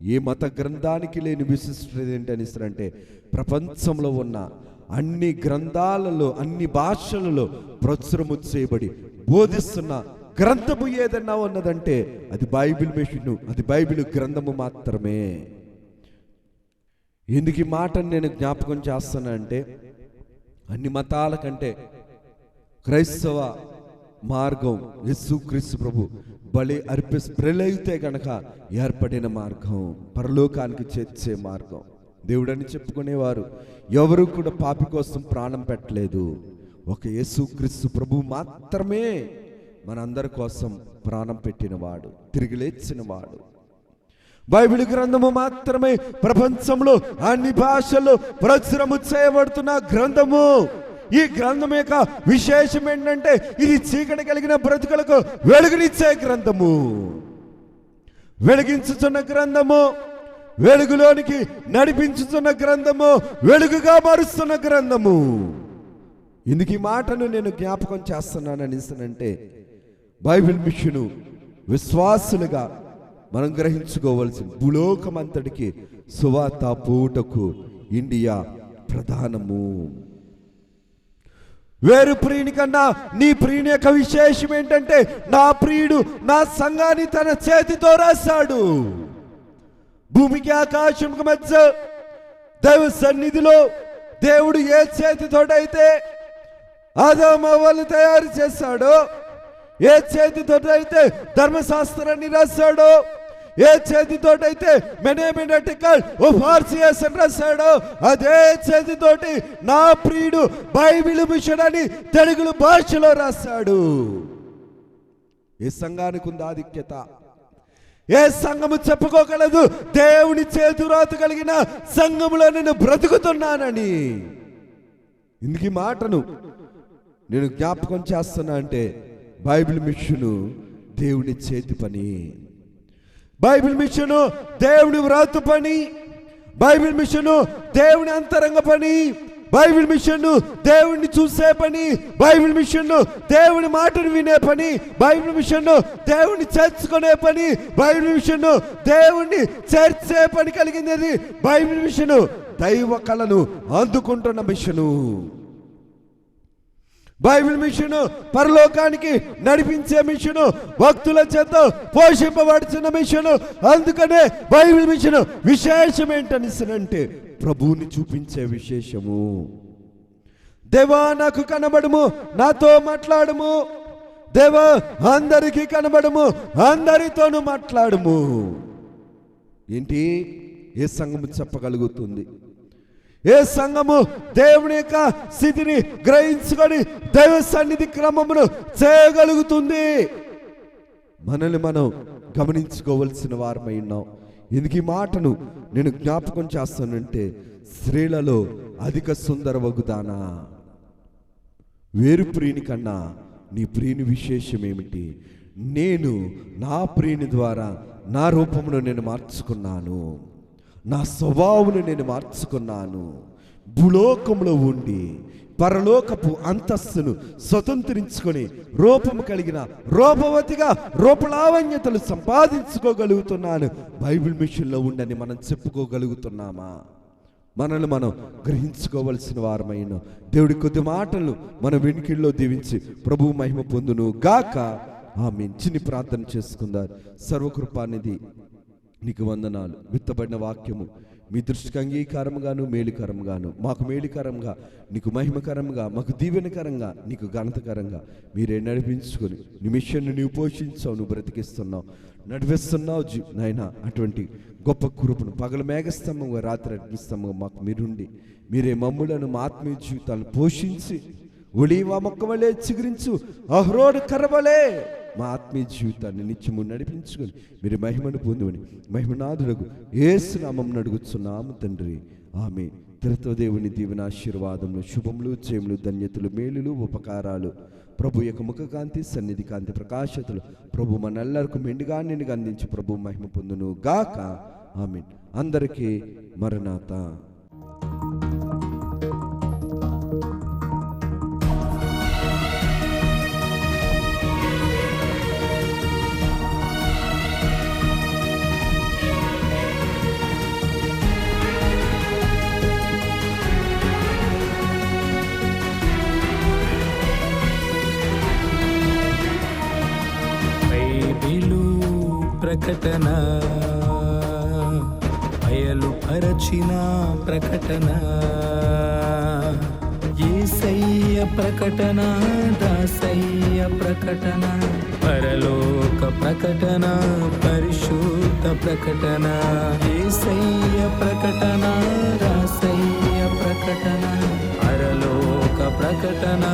ఏ మత గ్రంథానికి లేని విశిష్టత ఏంటని అంటే, ప్రపంచంలో ఉన్న అన్ని గ్రంథాలలో అన్ని భాషలలో ప్రచురము చేయబడి బోధిస్తున్న గ్రంథము ఏదన్నా ఉన్నదంటే అది బైబిల్ మిషన్, అది బైబిల్ గ్రంథము మాత్రమే. ఎందుకు ఈ మాటను నేను జ్ఞాపకం చేస్తున్నా అంటే, అన్ని మతాల కంటే క్రైస్తవ మార్గం యేసుక్రీస్తు ప్రభు బలి ప్రళయితే గనక ఏర్పడిన మార్గం, పరలోకానికి చేర్చే మార్గం. దేవుడని చెప్పుకునేవారు ఎవరు కూడా పాపి కోసం ప్రాణం పెట్టలేదు. ఒక యేసుక్రీస్తు ప్రభు మాత్రమే మనందరి కోసం ప్రాణం పెట్టినవాడు, తిరిగి లేచినవాడు. బైబిల్ గ్రంథము మాత్రమే ప్రపంచంలో అన్ని భాషల్లో ప్రచురము చేయబడుతున్న గ్రంథము. ఈ గ్రంథం యొక్క విశేషం ఏంటంటే, ఇది చీకటి కలిగిన బ్రతుకులకు వెలుగునిచ్చే గ్రంథము, వెలిగించుతున్న గ్రంథము, వెలుగులోనికి నడిపించుతున్న గ్రంథము, వెలుగుగా మారుస్తున్న గ్రంథము. ఇందుకు ఈ మాటను నేను జ్ఞాపకం చేస్తున్నానంటే బైబిల్ మిషను విశ్వాసులుగా మనం గ్రహించుకోవాల్సింది, భూలోకమంతటికి సువార్త పోవుటకు ఇండియా ప్రధానము. వేరు ప్రియుని కన్నా నీ ప్రియుని యొక్క విశేషం ఏంటంటే, నా ప్రియుడు నా సంఘాన్ని తన చేతితో రాశాడు. భూమికి ఆకాశంకి మధ్య దైవ సన్నిధిలో దేవుడు ఏ చేతితోటైతే ఆదాము హవ్వను తయారు చేశాడో, ఏ చేతితోటైతే ధర్మశాస్త్రాన్ని రాశాడో, ఏ చేతితోటైతే మెనేమినటికల్ ఓఫార్సియస్ అని రాశాడో, అదే చేతితోటి నా ప్రియుడు బైబిల్ మిషన్ అని తెలుగు భాషలో రాశాడు. ఏ సంఘానికి ఉంది ఆధిక్యత? ఏ సంఘము చెప్పుకోగలదు దేవుని చేతురాత కలిగిన సంఘములో నేను బ్రతుకుతున్నానని? ఇందుకు మాటను నేను జ్ఞాపకం చేస్తున్నా అంటే, బైబిల్ మిషను దేవుని చేతి పని, బైబిల్ మిషను దేవుని వ్రాత పని, బైబిల్ మిషను దేవుని అంతరంగ పని, బైబిల్ మిషన్ను దేవుణ్ణి చూసే పని, బైబిల్ మిషన్ను దేవుని మాటను వినే పని, బైబిల్ మిషన్ను దేవుణ్ణి చేర్చుకునే పని, బైబిల్ మిషన్ను దేవుణ్ణి చేర్చే పని కలిగింది. బైబిల్ మిషను దైవ కళను అందుకుంటున్న మిషను. బైబిల్ మిషను పరలోకానికి నడిపించే మిషను, భక్తుల చేత పోషింపబడుతున్న మిషను. అందుకనే బైబిల్ మిషను విశేషం ఏంటనిసనంటే, ప్రభువుని చూపించే విశేషము. దేవా నాకు కనబడము, నాతో మాట్లాడము. దేవా అందరికీ కనబడము, అందరితోనూ మాట్లాడము. ఏంటి ఏ సంఘము చెప్పగలుగుతుంది? ఏ సంఘము దేవుని యొక్క స్థితిని గ్రహించుకొని దైవ సన్నిధి క్రమమును చేయగలుగుతుంది? మనల్ని మనం గమనించుకోవలసిన వారమై ఉన్నాం. ఎందుకు ఈ మాటను నేను జ్ఞాపకం చేస్తానంటే, స్త్రీలలో అధిక సుందరవగుదానా, వేరు ప్రియుని కన్నా నీ ప్రియుని విశేషం ఏమిటి? నేను నా ప్రియుని ద్వారా నా రూపమును నేను మార్చుకున్నాను, నా స్వభావమును నేను మార్చుకున్నాను. భూలోకంలో ఉండి పరలోకపు అంతస్తును స్వతంత్రించుకొని రూపము కలిగిన రూపవతిగా రూపలావణ్యతలు సంపాదించుకోగలుగుతున్నాను. బైబిల్ మిషన్లో ఉండని మనం చెప్పుకోగలుగుతున్నామా? మనల్ని మనం గ్రహించుకోవలసిన వారమైన దేవుడి కొద్ది మాటలు మన వెనుకల్లో దీవించి ప్రభువు మహిమ పొందును గాక. ఆమేన్. చిన్ని ప్రార్థన చేసుకుందాం. సర్వకృపానిధి నీకు వందనాలు. విత్తబడిన వాక్యము మీ దృష్టికి అంగీకారంగాను మేలుకరంగాను, మాకు మేలుకరంగా, నీకు మహిమకరంగా, మాకు దీవెనకరంగా, నీకు ఘనతకరంగా మీరే నడిపించుకొని నీ మిషన్ను నీవు పోషించావు, నువ్వు బ్రతికిస్తున్నావు, నడిపిస్తున్నావు నాయన. అటువంటి గొప్ప కృపను పగల మేఘస్తంభంగా రాత్రి అగ్నిస్తంభంగా మాకు మీరుండి మీరే మమ్ములను మా ఆత్మీయ జీవితాలను పోషించి ఒలీవ మొక్క వలె చిగురించు అహరోడు కర్రవలే మా ఆత్మీయ జీవితాన్ని నిత్యము నడిపించుకొని మీరు మహిమను పొందువని మహిమనాథులకు యేసు నామమున అడుగుచున్నాము తండ్రి. ఆమేన్. త్రిత్వదేవుని దీవెన ఆశీర్వాదములు, శుభములు, జయములు, ధన్యతలు, మేలులు, ఉపకారాలు ప్రభు యొక్క ముఖకాంతి సన్నిధి కాంతి ప్రకాశతలు ప్రభు మనెల్లరికీ మెండుగా నిండుగా అందించి ప్రభు మహిమ పొందును గాక. ఆమేన్. అందరికీ మరణాత. ప్రకటన బయలుపరచిన ప్రకటన, యేసయ్య ప్రకటన, దాసయ్య ప్రకటన, పరలోక ప్రకటన, పరిశుద్ధ ప్రకటన, యేసయ్య ప్రకటన, దాసయ్య ప్రకటన, పరలోక ప్రకటన,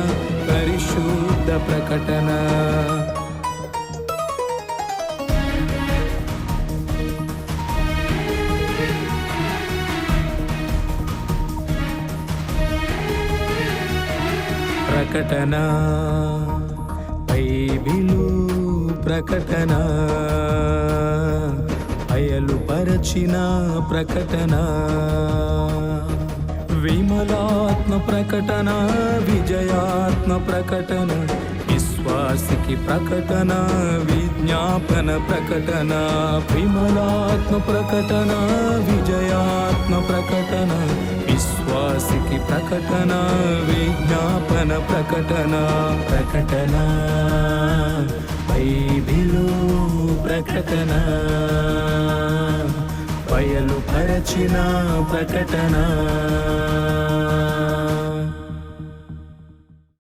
పరిశుద్ధ ప్రకటన. ప్రకటన బైబిలు ప్రకటన బయలుపరచిన బయలుపరచిన ప్రకటన, విమలాత్మ ప్రకటన, విజయాత్మ ప్రకటన, విశ్వాసికి ప్రకటన, విజ్ఞాపన ప్రకటన. విమలాత్మ ప్రకటన, విజయాత్మ ప్రకటన, విశ్వాసికి ప్రకటన, విజ్ఞాపన ప్రకటన. ప్రకటన బైబిలు ప్రకటన, బయలుపరచిన ప్రకటన.